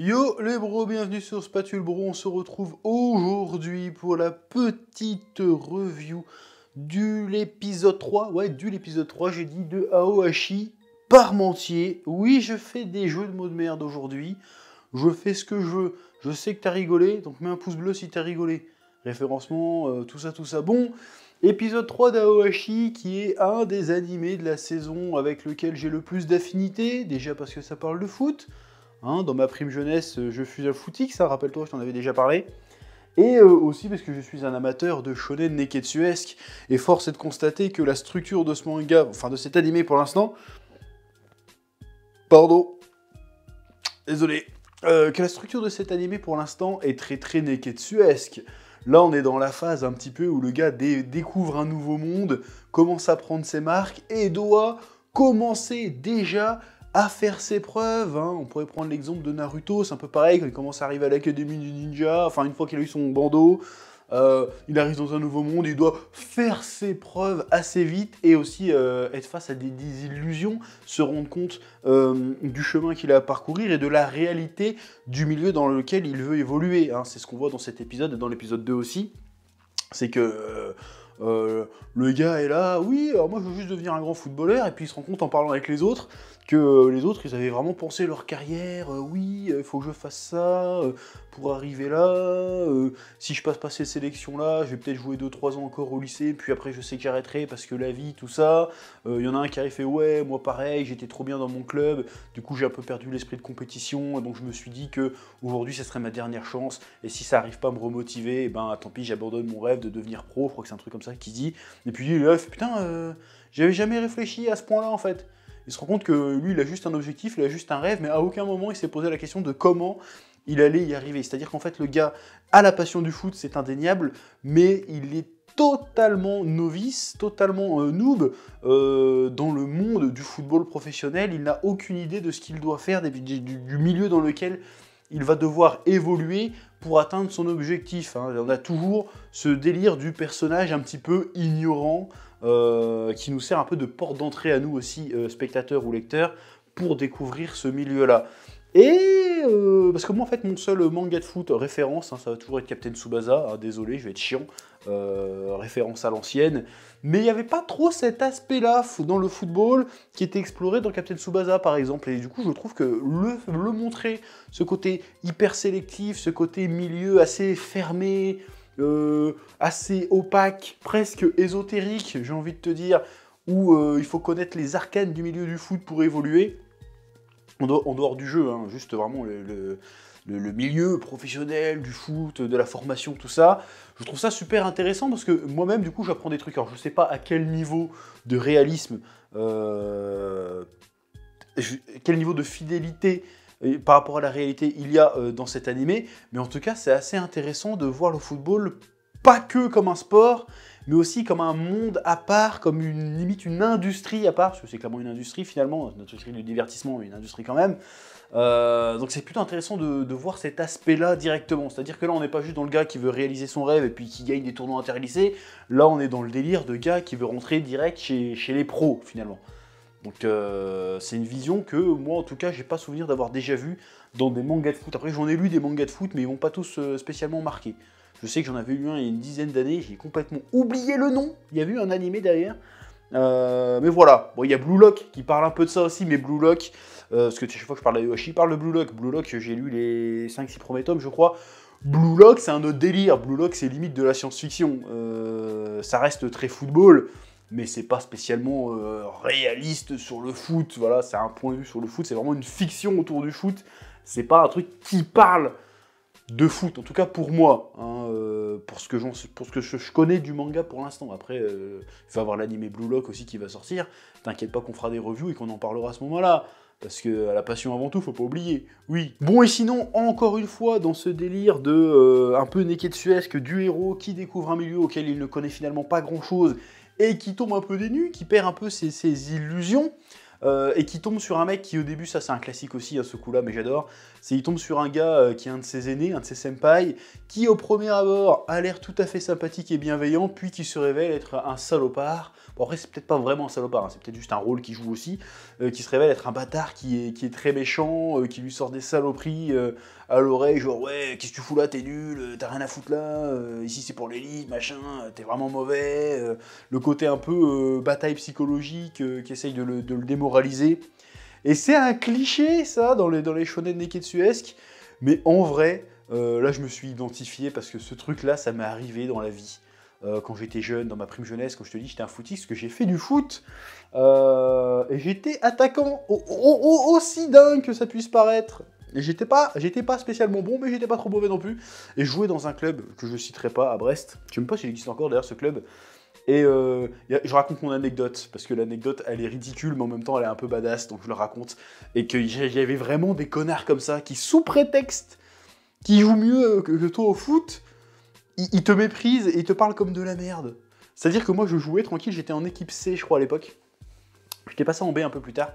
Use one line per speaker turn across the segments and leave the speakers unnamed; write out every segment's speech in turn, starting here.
Yo les bros, bienvenue sur Spatule Bro, on se retrouve aujourd'hui pour la petite review de l'épisode 3, j'ai dit de Aohashi Parmentier. Oui, je fais des jeux de mots de merde aujourd'hui, je fais ce que je veux, je sais que t'as rigolé, donc mets un pouce bleu si t'as rigolé. Référencement, tout ça. Bon, épisode 3 d'Aohashi qui est un des animés de la saison avec lequel j'ai le plus d'affinité, déjà parce que ça parle de foot. Hein, dans ma prime jeunesse, je suis un footix, ça, rappelle-toi, je t'en avais déjà parlé. Et aussi parce que je suis un amateur de shonen neketsuesque, et force est de constater que la structure de ce manga, enfin de cet animé pour l'instant, pardon, désolé, que la structure de cet animé pour l'instant est très neketsuesque. Là, on est dans la phase un petit peu où le gars découvre un nouveau monde, commence à prendre ses marques, et doit commencer déjà à faire ses preuves, hein. On pourrait prendre l'exemple de Naruto, c'est un peu pareil, quand il commence à arriver à l'académie du ninja, enfin une fois qu'il a eu son bandeau, il arrive dans un nouveau monde, il doit faire ses preuves assez vite et aussi être face à des illusions, se rendre compte du chemin qu'il a à parcourir et de la réalité du milieu dans lequel il veut évoluer, hein. C'est ce qu'on voit dans cet épisode et dans l'épisode 2 aussi, c'est que le gars est là, oui, alors moi je veux juste devenir un grand footballeur, et puis il se rend compte en parlant avec les autres que les autres ils avaient vraiment pensé leur carrière, oui, il faut que je fasse ça pour arriver là, si je passe pas ces sélections là, je vais peut-être jouer 2-3 ans encore au lycée, puis après je sais que j'arrêterai parce que la vie, tout ça. Il y en a un qui arrive fait ouais, moi pareil, j'étais trop bien dans mon club, du coup j'ai un peu perdu l'esprit de compétition, donc je me suis dit que aujourd'hui ça serait ma dernière chance, et si ça arrive pas à me remotiver, et ben tant pis, j'abandonne mon rêve de devenir pro, je crois que c'est un truc comme ça qu'il dit. Et puis il est là, il fait putain, j'avais jamais réfléchi à ce point-là en fait. Il se rend compte que lui, il a juste un objectif, il a juste un rêve, mais à aucun moment il s'est posé la question de comment il allait y arriver. C'est-à-dire qu'en fait, le gars a la passion du foot, c'est indéniable, mais il est totalement novice, totalement noob dans le monde du football professionnel. Il n'a aucune idée de ce qu'il doit faire, du milieu dans lequel il va devoir évoluer pour atteindre son objectif, hein. On a toujours ce délire du personnage un petit peu ignorant, qui nous sert un peu de porte d'entrée à nous aussi, spectateurs ou lecteurs, pour découvrir ce milieu-là. Et parce que moi, en fait, mon seul manga de foot référence, hein, ça va toujours être Captain Tsubasa, hein, désolé, je vais être chiant, référence à l'ancienne, mais il n'y avait pas trop cet aspect-là dans le football qui était exploré dans Captain Tsubasa, par exemple, et du coup, je trouve que le montrer, ce côté hyper sélectif, ce côté milieu assez fermé, assez opaque, presque ésotérique, j'ai envie de te dire, où il faut connaître les arcanes du milieu du foot pour évoluer, en dehors du jeu, hein, juste vraiment le milieu professionnel du foot, de la formation, tout ça. Je trouve ça super intéressant parce que moi-même, du coup, j'apprends des trucs. Alors, je sais pas à quel niveau de réalisme, quel niveau de fidélité par rapport à la réalité il y a dans cet animé, mais en tout cas, c'est assez intéressant de voir le football pas que comme un sport, mais aussi comme un monde à part, comme limite une industrie à part, parce que c'est clairement une industrie finalement, une industrie du divertissement, mais une industrie quand même. Donc c'est plutôt intéressant de voir cet aspect-là directement. C'est-à-dire que là, on n'est pas juste dans le gars qui veut réaliser son rêve et puis qui gagne des tournois interlycées. Là, on est dans le délire de gars qui veut rentrer direct chez les pros, finalement. Donc c'est une vision que moi, en tout cas, j'ai pas souvenir d'avoir déjà vu dans des mangas de foot. Après, j'en ai lu des mangas de foot, mais ils m'ont pas tous spécialement marqué. Je sais que j'en avais eu un il y a une dizaine d'années, j'ai complètement oublié le nom. Il y a eu un animé derrière. Mais voilà, bon, il y a Blue Lock qui parle un peu de ça aussi, mais Blue Lock, parce que chaque fois que je parle d'Ayoshi, il parle de Blue Lock. Blue Lock, j'ai lu les 5-6 premiers tomes, je crois. Blue Lock, c'est un autre délire. Blue Lock, c'est limite de la science-fiction. Ça reste très football, mais c'est pas spécialement réaliste sur le foot. Voilà, c'est un point de vue sur le foot, c'est vraiment une fiction autour du foot. C'est pas un truc qui parle de foot, en tout cas pour moi, hein, pour ce que je connais du manga pour l'instant. Après, il va y avoir l'anime Blue Lock aussi qui va sortir. T'inquiète pas qu'on fera des reviews et qu'on en parlera à ce moment-là. Parce que la passion avant tout, faut pas oublier. Oui. Bon, et sinon, encore une fois, dans ce délire de un peu neketsuesque du héros qui découvre un milieu auquel il ne connaît finalement pas grand-chose et qui tombe un peu des nues, qui perd un peu ses illusions, et qui tombe sur un mec qui au début, ça c'est un classique aussi, ce coup-là, mais j'adore, c'est il tombe sur un gars qui est un de ses aînés, un de ses senpai, qui au premier abord a l'air tout à fait sympathique et bienveillant, puis qui se révèle être un salopard. Bon après c'est peut-être pas vraiment un salopard, hein, c'est peut-être juste un rôle qu'il joue aussi, qui se révèle être un bâtard qui est très méchant, qui lui sort des saloperies à l'oreille, genre ouais, qu'est-ce que tu fous là, t'es nul, t'as rien à foutre là, ici c'est pour l'élite, machin, t'es vraiment mauvais, le côté un peu bataille psychologique qui essaye de le démoraliser. Et c'est un cliché ça dans les shonen neketsuesques, mais en vrai, là je me suis identifié parce que ce truc là ça m'est arrivé dans la vie. Quand j'étais jeune, dans ma prime jeunesse, quand je te dis j'étais un footiste, que j'ai fait du foot, et j'étais attaquant, aussi dingue que ça puisse paraître. Et j'étais pas spécialement bon, mais j'étais pas trop mauvais non plus. Et je jouais dans un club que je citerai pas, à Brest. Je sais même pas s'il existe encore d'ailleurs ce club. Et je raconte mon anecdote, parce que l'anecdote elle est ridicule, mais en même temps elle est un peu badass, donc je le raconte. Et qu'il y avait vraiment des connards comme ça, qui sous prétexte qu'ils jouent mieux que toi au foot, ils te méprisent et ils te parlent comme de la merde. C'est-à-dire que moi je jouais tranquille, j'étais en équipe C je crois à l'époque. J'étais passé en B un peu plus tard.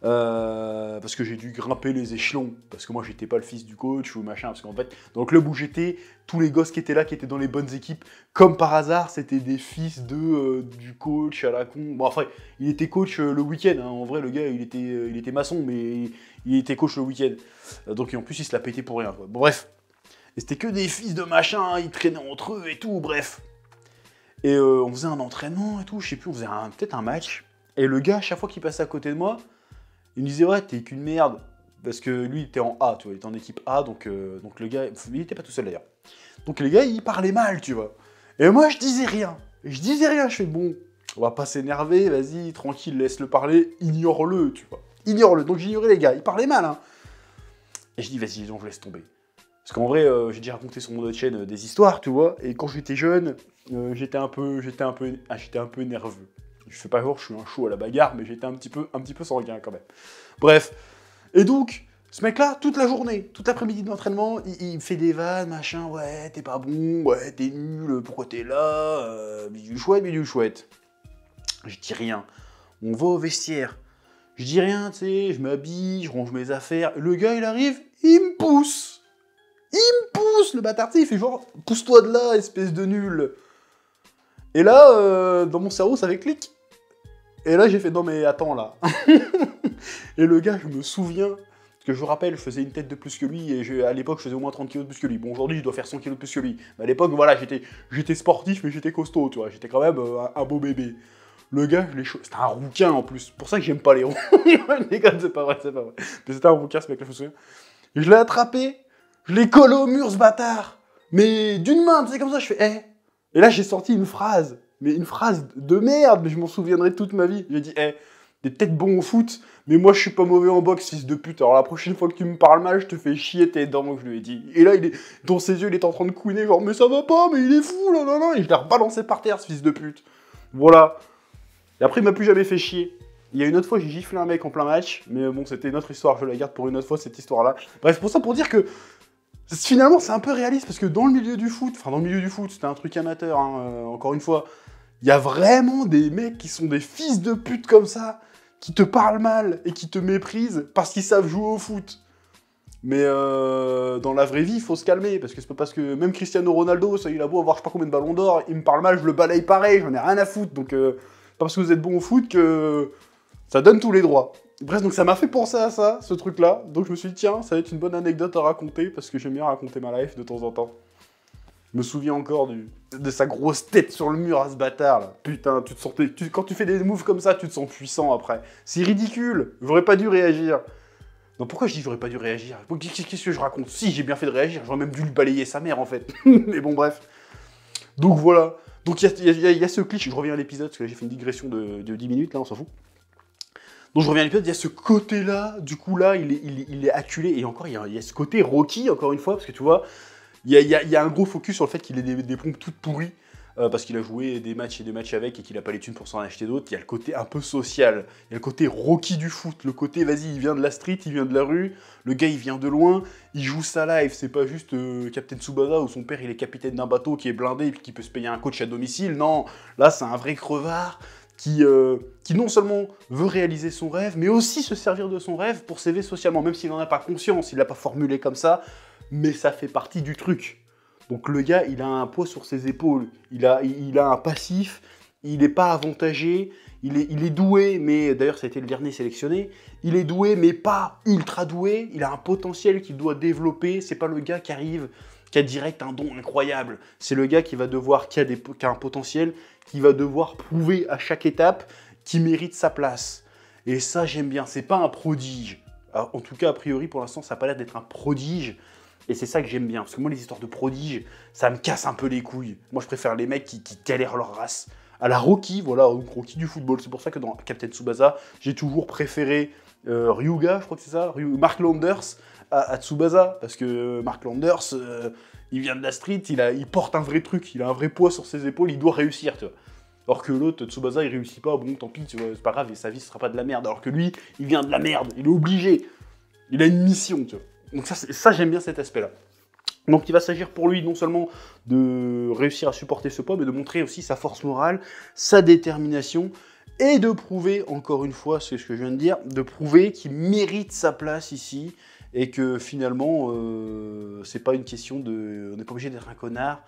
Parce que j'ai dû grimper les échelons, parce que moi j'étais pas le fils du coach ou machin, parce qu'en fait dans le club où j'étais, tous les gosses qui étaient là, qui étaient dans les bonnes équipes, comme par hasard c'était des fils du coach à la con. Bon enfin il était coach le week-end, hein. En vrai le gars il était maçon, mais il était coach le week-end, donc en plus il se l'a pété pour rien quoi. Bon bref, et c'était que des fils de machin, hein. Ils traînaient entre eux et tout, bref. Et on faisait un entraînement et tout, je sais plus, on faisait peut-être un match, et le gars à chaque fois qu'il passait à côté de moi, il me disait ouais t'es qu'une merde, parce que lui il était en A, tu vois, il était en équipe A, donc le gars, il était pas tout seul d'ailleurs. Donc les gars ils parlaient mal, tu vois. Et moi je disais rien, je fais bon, on va pas s'énerver, vas-y, tranquille, laisse-le parler, ignore-le, tu vois. Ignore-le, donc j'ignorais les gars, ils parlaient mal, hein. Et je dis vas-y, donc je laisse tomber. Parce qu'en vrai, j'ai déjà raconté sur mon autre chaîne des histoires, tu vois, et quand j'étais jeune, j'étais un peu nerveux. Je fais pas genre, je suis un chou à la bagarre, mais j'étais un petit peu sanguin quand même. Bref. Et donc, ce mec-là, toute la journée, toute l'après-midi de l'entraînement, il fait des vannes, machin, ouais, t'es pas bon, ouais, t'es nul, pourquoi t'es là, bidule chouette. Je dis rien. On va au vestiaire. Je dis rien, tu sais, je m'habille, je range mes affaires. Le gars, il arrive, il me pousse. Le bâtard, tu sais, il fait genre, pousse-toi de là, espèce de nul. Et là, dans mon cerveau, ça fait clic. Et là, j'ai fait, non mais attends, là. Et le gars, je me souviens, parce que je vous rappelle, je faisais une tête de plus que lui, et à l'époque, je faisais au moins 30 kilos de plus que lui. Bon, aujourd'hui, je dois faire 100 kilos de plus que lui. Mais à l'époque, voilà, j'étais sportif, mais j'étais costaud, tu vois. J'étais quand même un beau bébé. Le gars, c'était un rouquin, en plus. Pour ça que j'aime pas les roues. C'est pas vrai. Mais c'était un rouquin, ce mec-là, je me souviens. Et je l'ai attrapé, je l'ai collé au mur, ce bâtard. Mais d'une main, tu sais, comme ça, je fais, hé. Et là, j'ai sorti une phrase. Mais une phrase de merde, mais je m'en souviendrai toute ma vie. J'ai dit, hé, t'es peut-être bon au foot, mais moi je suis pas mauvais en boxe, fils de pute. Alors la prochaine fois que tu me parles mal, je te fais chier tes dents, je lui ai dit. Et là, dans ses yeux, il est en train de couiner, genre, mais ça va pas, mais il est fou, là, là, là. Et je l'ai rebalancé par terre, ce fils de pute. Voilà. Et après, il m'a plus jamais fait chier. Il y a une autre fois, j'ai giflé un mec en plein match, mais bon, c'était une autre histoire, je la garde pour une autre fois, cette histoire-là. Bref, pour ça, pour dire que finalement, c'est un peu réaliste, parce que dans le milieu du foot, c'était un truc amateur, hein, encore une fois, il y a vraiment des mecs qui sont des fils de pute comme ça, qui te parlent mal et qui te méprisent parce qu'ils savent jouer au foot. Mais dans la vraie vie, il faut se calmer, parce que c'est pas parce que même Cristiano Ronaldo, ça, il a beau avoir je sais pas combien de ballons d'or, il me parle mal, je le balaye pareil, j'en ai rien à foutre, donc pas parce que vous êtes bon au foot que ça donne tous les droits. Bref, donc ça m'a fait penser à ça, ce truc-là, donc je me suis dit, tiens, ça va être une bonne anecdote à raconter, parce que j'aime bien raconter ma life de temps en temps. Je me souviens encore de sa grosse tête sur le mur à ce bâtard, là. Putain, quand tu fais des moves comme ça, tu te sens puissant après. C'est ridicule, j'aurais pas dû réagir. Non, pourquoi je dis j'aurais pas dû réagir? Qu'est-ce que je raconte? Si, j'ai bien fait de réagir, j'aurais même dû lui balayer sa mère, en fait. Mais bon, bref. Donc voilà. Donc il y a ce cliché, je reviens à l'épisode, parce que là j'ai fait une digression de 10 minutes, là, on s'en fout. Donc je reviens à l'épisode, il y a ce côté-là, du coup là, il est acculé, et encore, il y a ce côté Rocky, encore une fois, parce que tu vois, il y a un gros focus sur le fait qu'il ait des pompes toutes pourries, parce qu'il a joué des matchs et des matchs avec, et qu'il a pas les thunes pour s'en acheter d'autres. Il y a le côté un peu social, il y a le côté Rocky du foot, le côté, vas-y, il vient de la street, il vient de la rue, le gars il vient de loin, il joue sa life, c'est pas juste Captain Tsubasa, où son père il est capitaine d'un bateau qui est blindé, et puis qui peut se payer un coach à domicile, non, là c'est un vrai crevard, qui non seulement veut réaliser son rêve, mais aussi se servir de son rêve pour s'élever socialement, même s'il n'en a pas conscience, il l'a pas formulé comme ça, mais ça fait partie du truc. Donc le gars, il a un poids sur ses épaules, il a un passif, il n'est pas avantagé, il est doué, mais d'ailleurs ça a été le dernier sélectionné, il est doué mais pas ultra doué, il a un potentiel qu'il doit développer, c'est pas le gars qui arrive, qui a direct un don incroyable, c'est le gars qui va devoir, qui a un potentiel, qui va devoir prouver à chaque étape qu'il mérite sa place. Et ça j'aime bien, c'est pas un prodige. Alors, en tout cas a priori pour l'instant ça n'a pas l'air d'être un prodige, et c'est ça que j'aime bien, parce que moi les histoires de prodiges, ça me casse un peu les couilles. Moi je préfère les mecs qui galèrent leur race. À la Rocky, voilà, Rocky du football. C'est pour ça que dans Captain Tsubasa, j'ai toujours préféré Ryuga, je crois que c'est ça, Mark Landers à Tsubasa, parce que Mark Landers, il vient de la street, il porte un vrai truc, il a un vrai poids sur ses épaules, il doit réussir, tu vois. Alors que l'autre, Tsubasa, il réussit pas, bon, tant pis, tu vois, c'est pas grave, et sa vie, ce sera pas de la merde. Alors que lui, il vient de la merde, il est obligé, il a une mission, tu vois. Donc ça j'aime bien cet aspect-là. Donc il va s'agir pour lui non seulement de réussir à supporter ce poids, mais de montrer aussi sa force morale, sa détermination, et de prouver, encore une fois, c'est ce que je viens de dire, de prouver qu'il mérite sa place ici, et que finalement, c'est pas une question de... On n'est pas obligé d'être un connard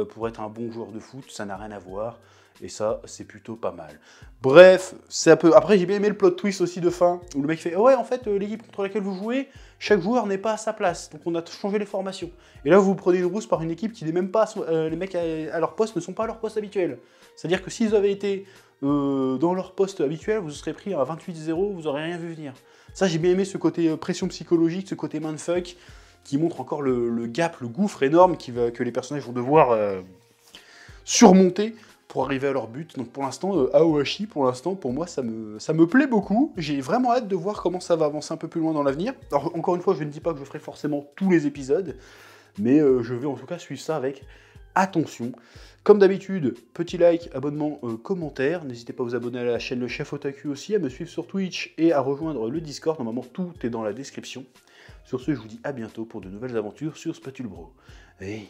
pour être un bon joueur de foot, ça n'a rien à voir. Et ça, c'est plutôt pas mal. Bref, c'est un peu... Après, j'ai bien aimé le plot twist aussi de fin, où le mec fait « Ouais, en fait, l'équipe contre laquelle vous jouez, chaque joueur n'est pas à sa place, donc on a changé les formations. Et là, vous prenez une rousse par une équipe qui n'est même pas... les mecs à leur poste ne sont pas à leur poste habituel. C'est-à-dire que s'ils avaient été dans leur poste habituel, vous serez pris à 28-0, vous n'aurez rien vu venir. » Ça, j'ai bien aimé ce côté pression psychologique, ce côté mindfuck, qui montre encore le gap, le gouffre énorme que les personnages vont devoir surmonter pour arriver à leur but. Donc pour l'instant, Aohashi, pour l'instant, pour moi, ça me plaît beaucoup. J'ai vraiment hâte de voir comment ça va avancer un peu plus loin dans l'avenir. Alors encore une fois, je ne dis pas que je ferai forcément tous les épisodes, mais je vais en tout cas suivre ça avec attention. Comme d'habitude, petit like, abonnement, commentaire. N'hésitez pas à vous abonner à la chaîne Le Chef Otaku aussi, à me suivre sur Twitch et à rejoindre le Discord. Normalement, tout est dans la description. Sur ce, je vous dis à bientôt pour de nouvelles aventures sur Spatule Bro. Hey.